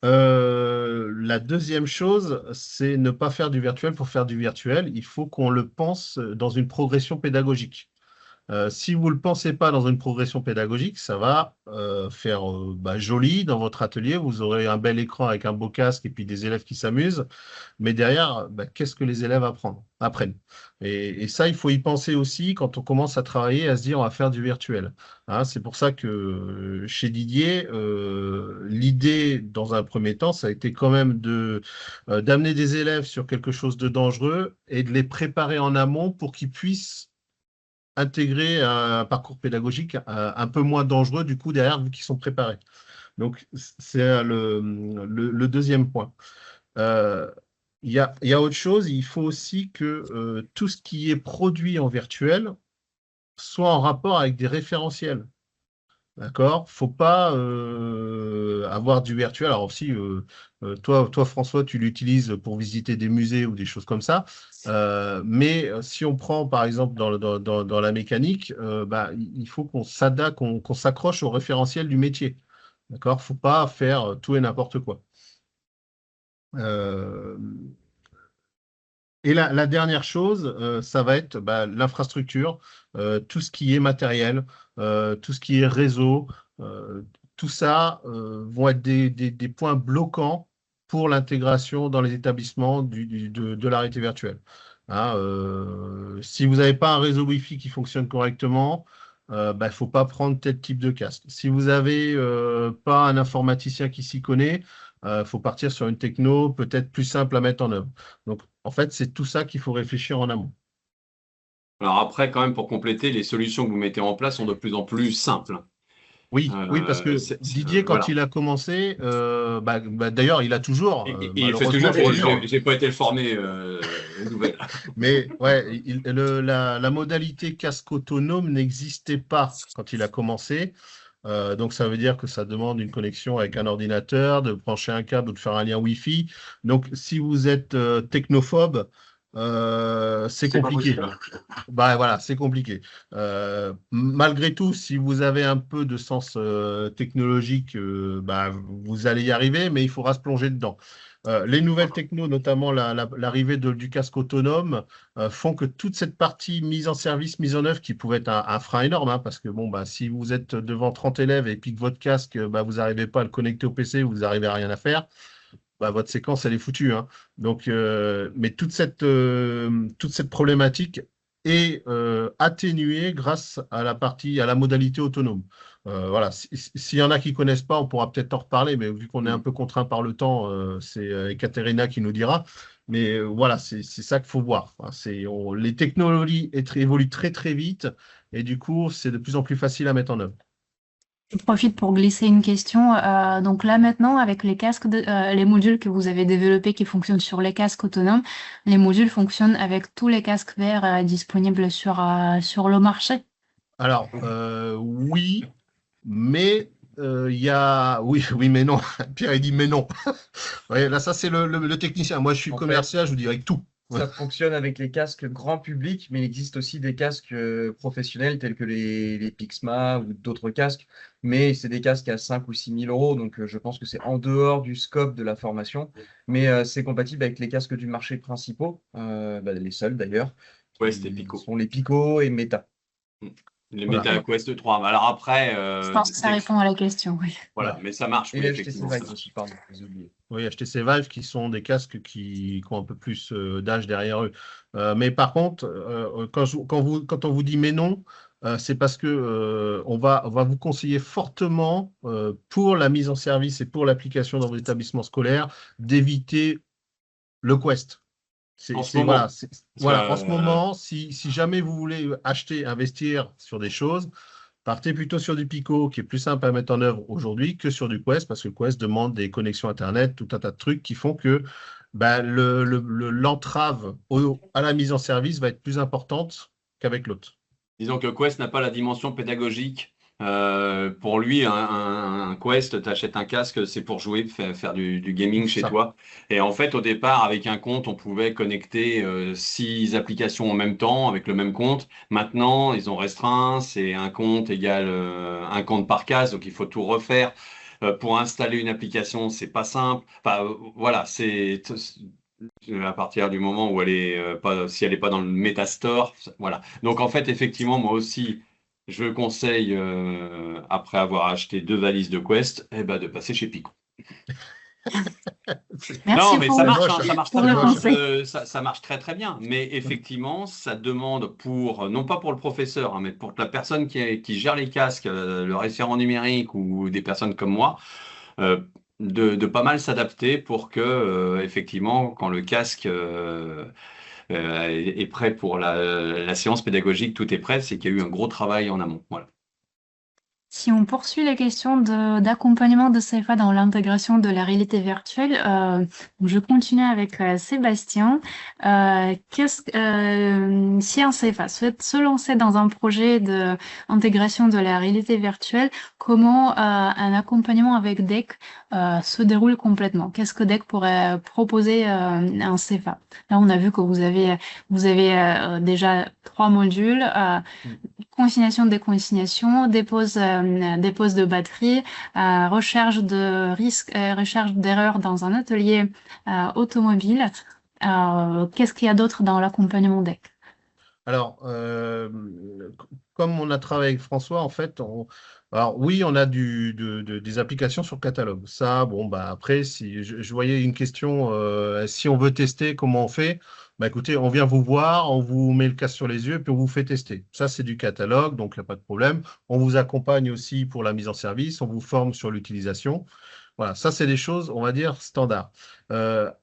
Speaker 4: La deuxième chose, c'est ne pas faire du virtuel pour faire du virtuel. Il faut qu'on le pense dans une progression pédagogique. Si vous ne le pensez pas dans une progression pédagogique, ça va faire joli dans votre atelier. Vous aurez un bel écran avec un beau casque et puis des élèves qui s'amusent. Mais derrière, qu'est-ce que les élèves apprennent? Et ça, il faut y penser aussi quand on commence à travailler, à se dire on va faire du virtuel. Hein, c'est pour ça que chez Didier, l'idée, dans un premier temps, ça a été quand même d'amener des élèves sur quelque chose de dangereux et de les préparer en amont pour qu'ils puissent intégrer un parcours pédagogique un peu moins dangereux, du coup, derrière, vu qu'ils sont préparés. Donc, c'est le deuxième point. Il y a autre chose, il faut aussi que tout ce qui est produit en virtuel soit en rapport avec des référentiels. D'accord? Faut pas avoir du virtuel. Alors aussi, toi, François, tu l'utilises pour visiter des musées ou des choses comme ça. Mais si on prend, par exemple, dans la mécanique, il faut qu'on s'adapte, qu'on s'accroche au référentiel du métier. D'accord? Faut pas faire tout et n'importe quoi. Et la dernière chose, ça va être l'infrastructure, tout ce qui est matériel, tout ce qui est réseau, tout ça vont être des points bloquants pour l'intégration dans les établissements de la réalité virtuelle. Hein, si vous n'avez pas un réseau Wi-Fi qui fonctionne correctement, il ne faut pas prendre tel type de casque. Si vous n'avez pas un informaticien qui s'y connaît, il faut partir sur une techno peut-être plus simple à mettre en œuvre. Donc, en fait, c'est tout ça qu'il faut réfléchir en amont.
Speaker 2: Alors après, quand même, pour compléter, les solutions que vous mettez en place sont de plus en plus simples.
Speaker 4: Oui, parce que Didier, quand
Speaker 2: voilà.
Speaker 4: il a commencé, d'ailleurs, il a toujours,
Speaker 2: Il fait
Speaker 4: malheureusement,
Speaker 2: toujours. J'ai pas été formé aux nouvelles.
Speaker 4: mais ouais, la modalité casque autonome n'existait pas quand il a commencé. Donc, ça veut dire que ça demande une connexion avec un ordinateur, de brancher un câble ou de faire un lien Wi-Fi. Donc, si vous êtes technophobe, c'est compliqué. Voilà, c'est compliqué. Malgré tout, si vous avez un peu de sens technologique, vous allez y arriver, mais il faudra se plonger dedans. Les nouvelles technos, notamment l'arrivée du casque autonome, font que toute cette partie mise en service, mise en œuvre, qui pouvait être un frein énorme, hein, parce que si vous êtes devant 30 élèves et puis que votre casque, vous n'arrivez pas à le connecter au PC, vous n'arrivez à rien à faire, votre séquence, elle est foutue. Hein. Donc, mais toute cette problématique est atténuée grâce à la modalité autonome. Voilà, s'il y en a qui ne connaissent pas, on pourra peut-être en reparler, mais vu qu'on est un peu contraint par le temps, c'est Ekaterina qui nous dira. Mais voilà, c'est ça qu'il faut voir. Hein. Les technologies évoluent très très vite et du coup, c'est de plus en plus facile à mettre en œuvre.
Speaker 1: Je profite pour glisser une question. Donc là maintenant, avec les casques, les modules que vous avez développés qui fonctionnent sur les casques autonomes, les modules fonctionnent avec tous les casques VR disponibles sur le marché.
Speaker 4: Alors, oui, mais oui, mais non. Pierre, il dit mais non. Ouais, là, ça, c'est le technicien. Moi, je suis commercial, je vous dirais tout.
Speaker 5: Ça fonctionne avec les casques grand public, mais il existe aussi des casques professionnels tels que les Pixma ou d'autres casques. Mais c'est des casques à 5 ou 6 000 euros, donc je pense que c'est en dehors du scope de la formation. Mais c'est compatible avec les casques du marché principaux, les seuls d'ailleurs.
Speaker 2: Quest et Pico.
Speaker 5: Sont les Pico et Meta.
Speaker 2: Les Meta Quest 3. Alors après.
Speaker 1: Je pense que ça répond à la question, oui.
Speaker 2: Voilà, mais ça marche.
Speaker 5: Et les HTC Vive aussi, pardon, j'ai oublié.
Speaker 4: Oui, HTC Vive qui sont des casques qui ont un peu plus d'âge derrière eux. Mais par contre, quand on vous dit mais non, c'est parce que on va vous conseiller fortement pour la mise en service et pour l'application dans vos établissements scolaires d'éviter le Quest. En ce moment, si jamais vous voulez investir sur des choses, partez plutôt sur du Pico, qui est plus simple à mettre en œuvre aujourd'hui que sur du Quest, parce que le Quest demande des connexions Internet, tout un tas de trucs qui font que l'entrave à la mise en service va être plus importante qu'avec l'autre.
Speaker 2: Disons que Quest n'a pas la dimension pédagogique. Pour lui, un Quest, tu achètes un casque, c'est pour jouer, faire du gaming chez
Speaker 4: Ça.
Speaker 2: toi. Et en fait, au départ, avec un compte, on pouvait connecter 6 applications en même temps avec le même compte. Maintenant, ils ont restreint, c'est un compte égale un compte par casque, donc il faut tout refaire. Pour installer une application, c'est pas simple. Enfin, voilà, c'est à partir du moment où elle est pas, si elle n'est pas dans le Metastore, voilà. Donc en fait, effectivement, moi aussi, je conseille, après avoir acheté 2 valises de Quest, eh ben, de passer chez Pico. Non,
Speaker 1: Merci
Speaker 2: mais
Speaker 1: pour
Speaker 2: ça
Speaker 1: le,
Speaker 2: marche,
Speaker 4: moche,
Speaker 2: hein, ça marche
Speaker 1: pour
Speaker 2: très
Speaker 1: le
Speaker 2: bien.
Speaker 1: conseil.
Speaker 2: Ça marche très très bien. Mais effectivement, ça demande pour, non pas pour le professeur, hein, mais pour la personne qui gère les casques, le référent numérique ou des personnes comme moi, euh, de pas mal s'adapter pour que, effectivement, quand le casque est prêt pour la séance pédagogique, tout est prêt, c'est qu'il y a eu un gros travail en amont. Voilà.
Speaker 1: Si on poursuit les questions d'accompagnement de CFA dans l'intégration de la réalité virtuelle, je continue avec Sébastien. Si un CFA souhaite se lancer dans un projet d'intégration de la réalité virtuelle, comment un accompagnement avec DEC se déroule complètement? Qu'est-ce que DEC pourrait proposer à un CFA? Là, on a vu que vous avez déjà 3 modules. Consignation, déconsignation, dépose de batterie, recherche de risques, recherche d'erreurs dans un atelier automobile. Qu'est-ce qu'il y a d'autre dans l'accompagnement DEC?
Speaker 4: Alors, comme on a travaillé avec François, en fait, alors oui, on a des applications sur catalogue. Ça, bon, bah après, si je voyais une question, si on veut tester, comment on fait? Bah écoutez, on vient vous voir, on vous met le casque sur les yeux, puis on vous fait tester. Ça, c'est du catalogue, donc il n'y a pas de problème. On vous accompagne aussi pour la mise en service, on vous forme sur l'utilisation. Voilà, ça, c'est des choses, on va dire, standards.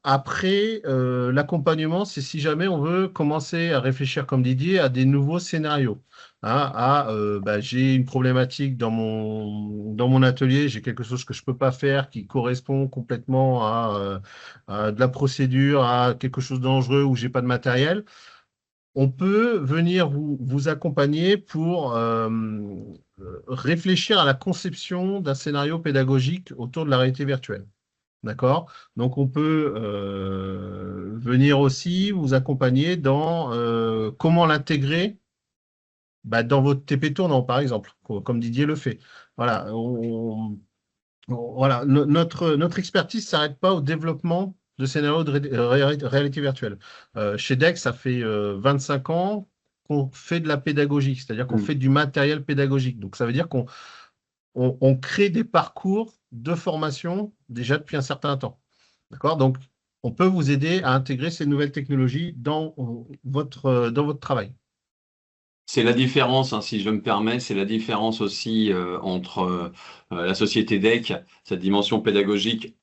Speaker 4: Après, l'accompagnement, c'est si jamais on veut commencer à réfléchir, comme Didier, à des nouveaux scénarios. Hein, bah, j'ai une problématique dans mon atelier, j'ai quelque chose que je ne peux pas faire qui correspond complètement à de la procédure, à quelque chose de dangereux où je n'ai pas de matériel. On peut venir vous accompagner pour réfléchir à la conception d'un scénario pédagogique autour de la réalité virtuelle. D'accord? Donc, on peut venir aussi vous accompagner dans comment l'intégrer bah, dans votre TP tournant, par exemple, comme Didier le fait. Voilà, voilà. Notre expertise ne s'arrête pas au développement de scénarios de réalité virtuelle. Chez DEC, ça fait 25 ans qu'on fait de la pédagogie, c'est-à-dire qu'on fait du matériel pédagogique. Donc, ça veut dire qu'on crée des parcours de formation déjà depuis un certain temps. D'accord? Donc, on peut vous aider à intégrer ces nouvelles technologies dans votre travail.
Speaker 2: C'est la différence, hein, si je me permets, c'est la différence aussi entre la société DEC, cette dimension pédagogique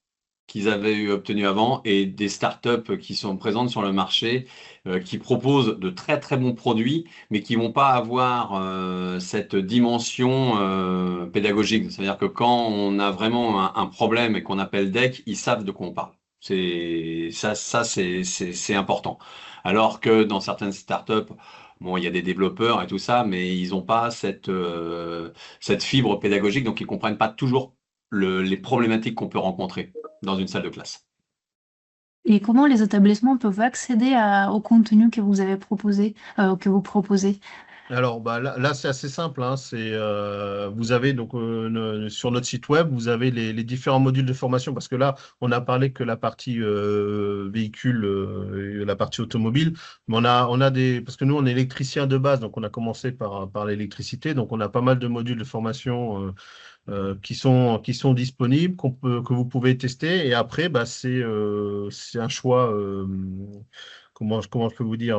Speaker 2: qu'ils avaient obtenue avant, et des startups qui sont présentes sur le marché, qui proposent de très très bons produits, mais qui vont pas avoir cette dimension pédagogique. C'est-à-dire que quand on a vraiment un problème et qu'on appelle DEC, ils savent de quoi on parle. C'est important. Alors que dans certaines startups, bon, il y a des développeurs et tout ça, mais ils n'ont pas cette fibre pédagogique, donc ils comprennent pas toujours les problématiques qu'on peut rencontrer dans une salle de classe.
Speaker 1: Et comment les établissements peuvent accéder au contenu que vous avez proposé, que vous proposez?
Speaker 4: Alors, bah, là, c'est assez simple. Hein, vous avez donc sur notre site web, vous avez les différents modules de formation parce que là, on a parlé que la partie véhicule, la partie automobile, mais on a parce que nous, on est électricien de base, donc on a commencé par l'électricité, donc on a pas mal de modules de formation qui sont disponibles, que vous pouvez tester. Et après, bah, c'est un choix. Comment je peux vous dire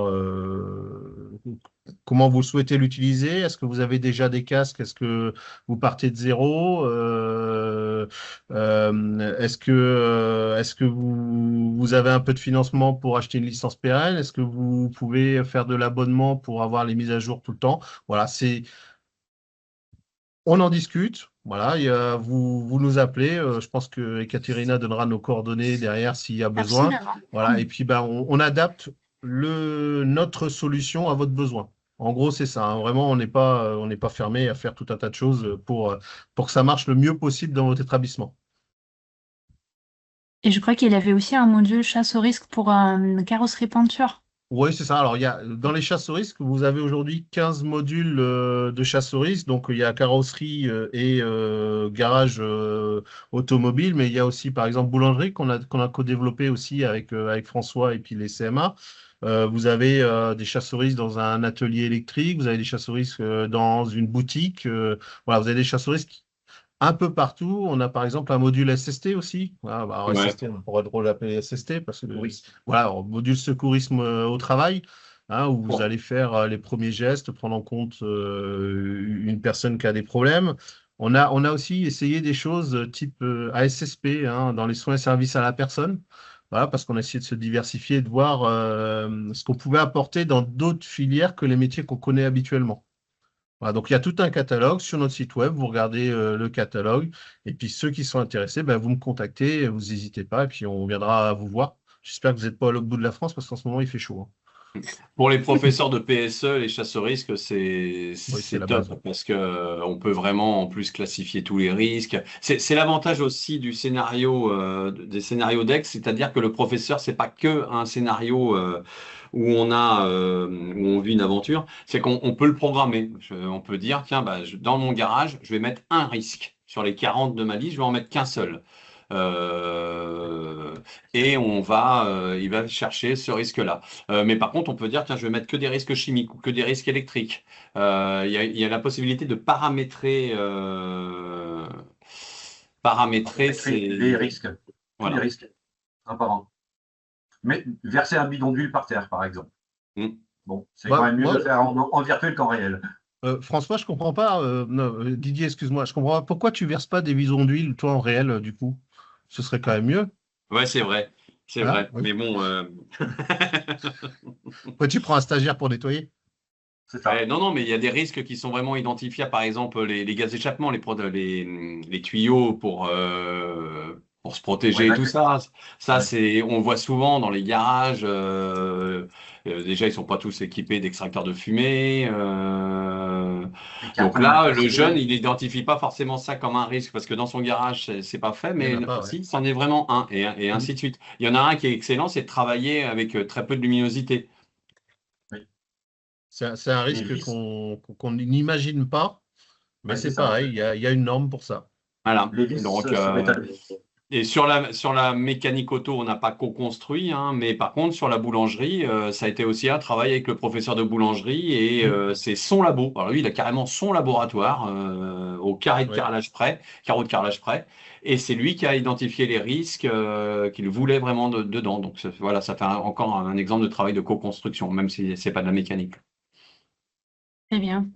Speaker 4: comment vous souhaitez l'utiliser? Est-ce que vous avez déjà des casques? Est-ce que vous partez de zéro? Est-ce que vous avez un peu de financement pour acheter une licence pérenne? Est-ce que vous pouvez faire de l'abonnement pour avoir les mises à jour tout le temps? Voilà, on en discute. Voilà, vous nous appelez. Je pense que Ekaterina donnera nos coordonnées derrière s'il y a besoin.
Speaker 1: Absolument.
Speaker 4: Voilà, et puis ben, on adapte notre solution à votre besoin En gros, c'est ça, hein. Vraiment, on n'est pas fermé à faire tout un tas de choses pour que ça marche le mieux possible dans votre établissement.
Speaker 1: Et je crois qu'il y avait aussi un module chasse au risque pour carrosserie peinture.
Speaker 4: Oui, c'est ça. Alors, dans les chasses au risque, vous avez aujourd'hui 15 modules de chasse au risque. Donc, il y a carrosserie et garage automobile, mais il y a aussi, par exemple, boulangerie qu'on a co-développé aussi avec François et puis les CMA. Vous avez des chasses au risque dans un atelier électrique, vous avez des chasses au risque dans une boutique. Voilà, vous avez des chasses au risque un peu partout. On a par exemple un module SST aussi. Voilà, bah, alors,
Speaker 2: Ouais.
Speaker 4: SST, on pourrait drôle l'appeler SST parce que voilà, alors, module secourisme au travail, hein, où vous
Speaker 2: Bon.
Speaker 4: allez faire les premiers gestes, prendre en compte une personne qui a des problèmes. On a aussi essayé des choses type ASSP, hein, dans les soins et services à la personne. Voilà, parce qu'on a essayé de se diversifier et de voir ce qu'on pouvait apporter dans d'autres filières que les métiers qu'on connaît habituellement. Voilà, donc il y a tout un catalogue sur notre site web, vous regardez le catalogue, et puis ceux qui sont intéressés, ben, vous me contactez, vous n'hésitez pas, et puis on viendra vous voir. J'espère que vous n'êtes pas à l'autre bout de la France, parce qu'en ce moment, il fait chaud, hein.
Speaker 2: Pour les professeurs de PSE, les chasses au risque,
Speaker 4: Oui, c'est
Speaker 2: c'est
Speaker 4: la
Speaker 2: top
Speaker 4: base.
Speaker 2: parce que on peut vraiment en plus classifier tous les risques. C'est l'avantage aussi du scénario, des scénarios DEX, c'est-à-dire que le professeur, c'est pas que un scénario où où on vit une aventure, c'est qu'on peut le programmer. On peut dire, tiens, bah, dans mon garage, je vais mettre un risque. Sur les 40 de ma liste, je vais en mettre qu'un seul. Euh, et il va chercher ce risque-là. Mais par contre, on peut dire, tiens, je vais mettre que des risques chimiques ou que des risques électriques. Il y a la possibilité de paramétrer
Speaker 3: Les risques, tous
Speaker 2: Voilà.
Speaker 3: les risques, un par un. Mais verser un bidon d'huile par terre, par exemple.
Speaker 2: Mm.
Speaker 3: Bon, c'est
Speaker 4: Ouais,
Speaker 3: quand même mieux
Speaker 4: ouais.
Speaker 3: de faire en virtuel qu'en réel.
Speaker 4: François, je comprends pas. Non, Didier, excuse-moi, je comprends pas. Pourquoi tu verses pas des bidons d'huile, toi, en réel, du coup? Ce serait quand même mieux.
Speaker 2: Ouais, c'est vrai. C'est
Speaker 4: Hein?
Speaker 2: vrai.
Speaker 4: Ouais.
Speaker 2: Mais bon,
Speaker 4: Pourquoi tu prends un stagiaire pour nettoyer?
Speaker 3: C'est ça.
Speaker 2: non, non, mais il y a des risques qui sont vraiment identifiables. Par exemple, les gaz d'échappement, les tuyaux pour se protéger et tout ça. Ça,
Speaker 3: Ouais.
Speaker 2: on le voit souvent dans les garages. Déjà, ils sont pas tous équipés d'extracteurs de fumée.
Speaker 3: Les
Speaker 2: Donc
Speaker 3: cartons mal
Speaker 2: là, le jeune,
Speaker 3: placés.
Speaker 2: il n'identifie pas forcément ça comme un risque parce que dans son garage, c'est pas fait.
Speaker 4: Il n'y en
Speaker 2: Mais
Speaker 4: a pas, ouais.
Speaker 2: si, c'en est vraiment un et
Speaker 4: Mhm.
Speaker 2: ainsi de suite. Il y en a un qui est excellent, c'est de travailler avec très peu de luminosité.
Speaker 3: Oui.
Speaker 4: C'est un
Speaker 3: Les
Speaker 4: risque
Speaker 3: vis,
Speaker 4: qu'on n'imagine pas, mais
Speaker 3: ouais, c'est
Speaker 4: c'est
Speaker 3: ça.
Speaker 4: pareil, il y a une norme pour ça.
Speaker 2: Voilà.
Speaker 3: Les vis
Speaker 2: Donc,
Speaker 3: sont étalées.
Speaker 2: et sur la mécanique auto, on n'a pas co-construit, hein, mais par contre, sur la boulangerie, ça a été aussi un travail avec le professeur de boulangerie et c'est son labo. Alors lui, il a carrément son laboratoire au
Speaker 4: Ouais.
Speaker 2: carreau de carrelage près, et c'est lui qui a identifié les risques qu'il voulait vraiment dedans. Donc voilà, ça fait encore un exemple de travail de co-construction, même si c'est pas de la mécanique.
Speaker 1: Très bien.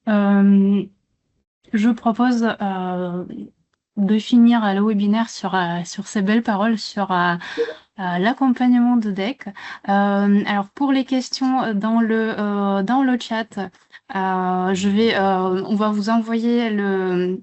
Speaker 1: Euh, je propose de finir le webinaire sur ces belles paroles sur l'accompagnement de DEC. Alors pour les questions dans le chat, on va vous envoyer le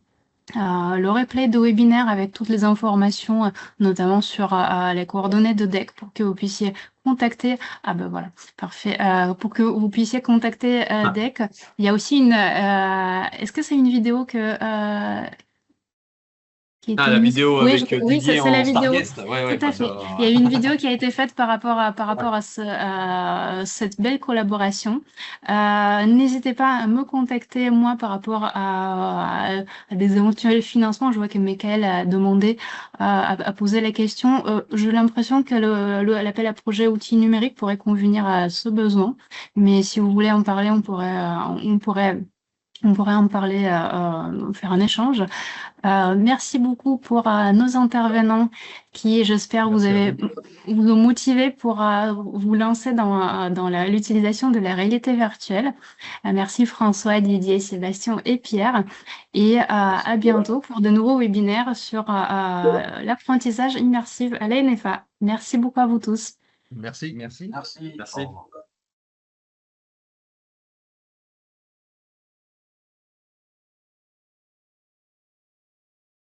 Speaker 1: replay de webinaire avec toutes les informations, notamment sur les coordonnées de DEC pour que vous puissiez contacter. Ah ben voilà, parfait. Pour que vous puissiez contacter DEC. Il y a aussi est-ce que c'est une vidéo qui a
Speaker 2: Ah,
Speaker 1: été
Speaker 2: la
Speaker 1: mise?
Speaker 2: vidéo
Speaker 1: Oui,
Speaker 2: avec
Speaker 1: oui,
Speaker 2: Didier
Speaker 1: c'est la
Speaker 2: en star
Speaker 1: vidéo.
Speaker 2: guest. Ouais, ouais,
Speaker 1: Tout à
Speaker 2: bah,
Speaker 1: fait. Il y a eu une vidéo qui a été faite par rapport à cette belle collaboration. N'hésitez pas à me contacter, moi, par rapport à des éventuels financements. Je vois que Michael a demandé à poser la question. J'ai l'impression que l'appel à projet outils numériques pourrait convenir à ce besoin. Mais si vous voulez en parler, on pourrait en parler, faire un échange. Merci beaucoup pour nos intervenants qui, j'espère,
Speaker 4: Merci à vous.
Speaker 1: vous ont motivé pour vous lancer dans l'utilisation de la réalité virtuelle. Merci François, Didier, Sébastien et Pierre. Et à bientôt pour de nouveaux webinaires sur l'apprentissage immersif à l'ANFA. Merci beaucoup à vous tous.
Speaker 4: Merci.
Speaker 5: Merci.
Speaker 3: Merci.
Speaker 2: Merci.
Speaker 3: Au revoir.